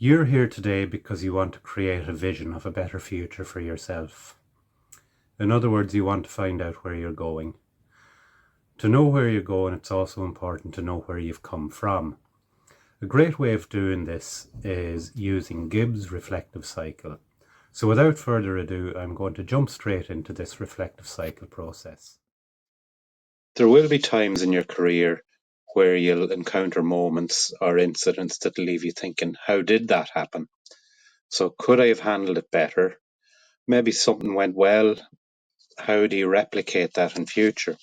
You're here today because you want to create a vision of a better future for yourself. In other words, you want to find out where you're going. To know where you're going, it's also important to know where you've come from. A great way of doing this is using Gibb's reflective cycle. So without further ado, I'm going to jump straight into this reflective cycle process. There will be times in your career where you'll encounter moments or incidents that leave you thinking, how did that happen? So could I have handled it better? Maybe something went well. How do you replicate that in future?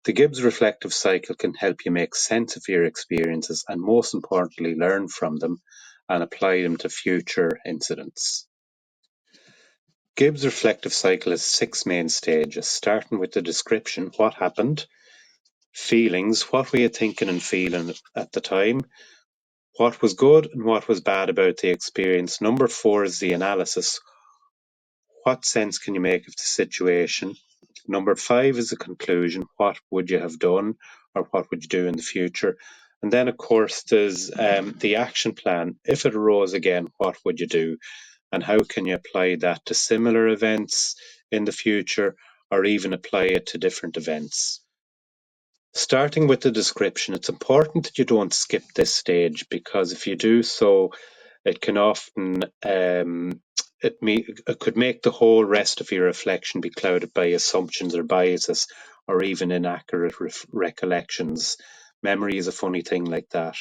The Gibbs reflective cycle can help you make sense of your experiences and, most importantly, learn from them and apply them to future incidents. Gibbs reflective cycle has 6 main stages, starting with the description, what happened, feelings, what were you thinking and feeling at the time, what was good and what was bad about the experience. Number 4 is the analysis. What sense can you make of the situation? Number 5 is the conclusion. What would you have done or what would you do in the future? And then, of course, there's the action plan. If it arose again, what would you do? And how can you apply that to similar events in the future or even apply it to different events? Starting with the description, it's important that you don't skip this stage, because if you do so, it can often it could make the whole rest of your reflection be clouded by assumptions or biases or even inaccurate recollections. Memory is a funny thing like that.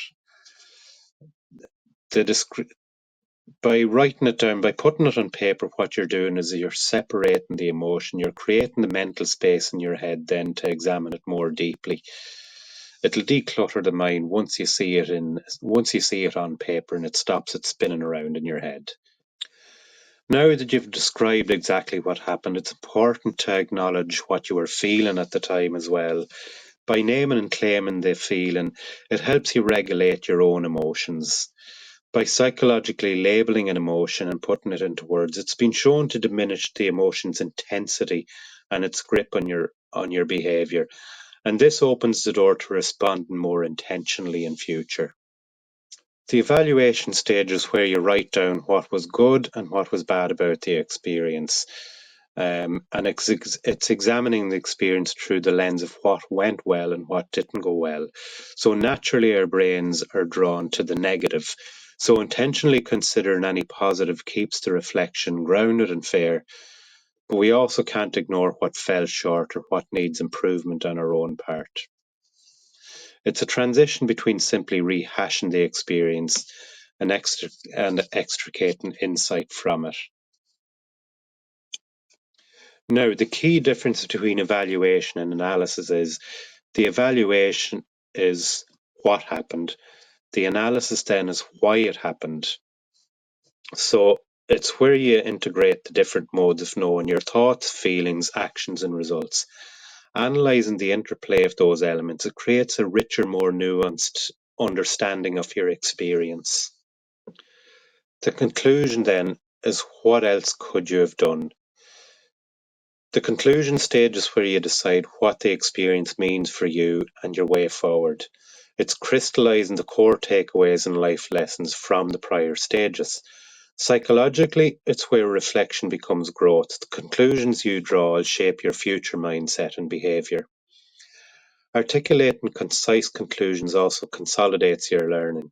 By writing it down, by putting it on paper, what you're doing is you're separating the emotion, you're creating the mental space in your head then to examine it more deeply. It'll declutter the mind once you see it on paper and it stops it spinning around in your head. Now that you've described exactly what happened, it's important to acknowledge what you were feeling at the time as well. By naming and claiming the feeling, it helps you regulate your own emotions. By psychologically labeling an emotion and putting it into words, it's been shown to diminish the emotion's intensity and its grip on your behavior. And this opens the door to responding more intentionally in future. The evaluation stage is where you write down what was good and what was bad about the experience. And it's examining the experience through the lens of what went well and what didn't go well. So naturally, our brains are drawn to the negative. So intentionally considering any positive keeps the reflection grounded and fair. But we also can't ignore what fell short or what needs improvement on our own part. It's a transition between simply rehashing the experience and extricating insight from it. Now, the key difference between evaluation and analysis is the evaluation is what happened. The analysis then is why it happened. So it's where you integrate the different modes of knowing your thoughts, feelings, actions, and results. Analyzing the interplay of those elements, it creates a richer, more nuanced understanding of your experience. The conclusion then is, what else could you have done? The conclusion stage is where you decide what the experience means for you and your way forward. It's crystallizing the core takeaways and life lessons from the prior stages. Psychologically, it's where reflection becomes growth. The conclusions you draw will shape your future mindset and behavior. Articulating concise conclusions also consolidates your learning.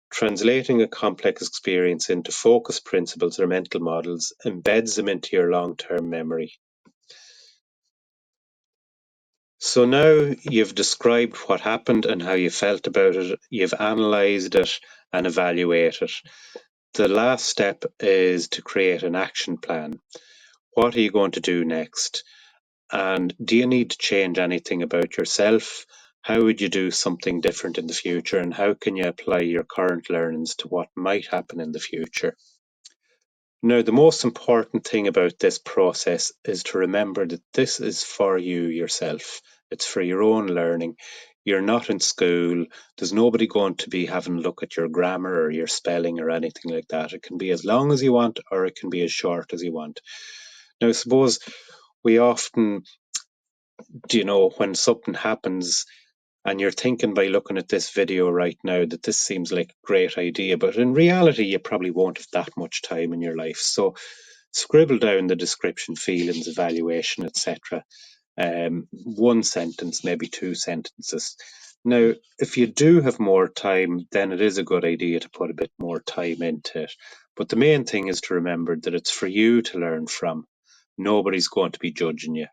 Translating a complex experience into focused principles or mental models embeds them into your long-term memory. So now you've described what happened and how you felt about it, you've analysed it and evaluated. The last step is to create an action plan. What are you going to do next? And do you need to change anything about yourself? How would you do something different in the future? And how can you apply your current learnings to what might happen in the future? Now, the most important thing about this process is to remember that this is for you yourself. It's for your own learning. You're not in school. There's nobody going to be having a look at your grammar or your spelling or anything like that. It can be as long as you want, or it can be as short as you want. Now, I suppose we often, when something happens, and you're thinking by looking at this video right now that this seems like a great idea, but in reality, you probably won't have that much time in your life. So scribble down the description, feelings, evaluation, etc. One sentence, maybe two sentences. Now, if you do have more time, then it is a good idea to put a bit more time into it. But the main thing is to remember that it's for you to learn from. Nobody's going to be judging you.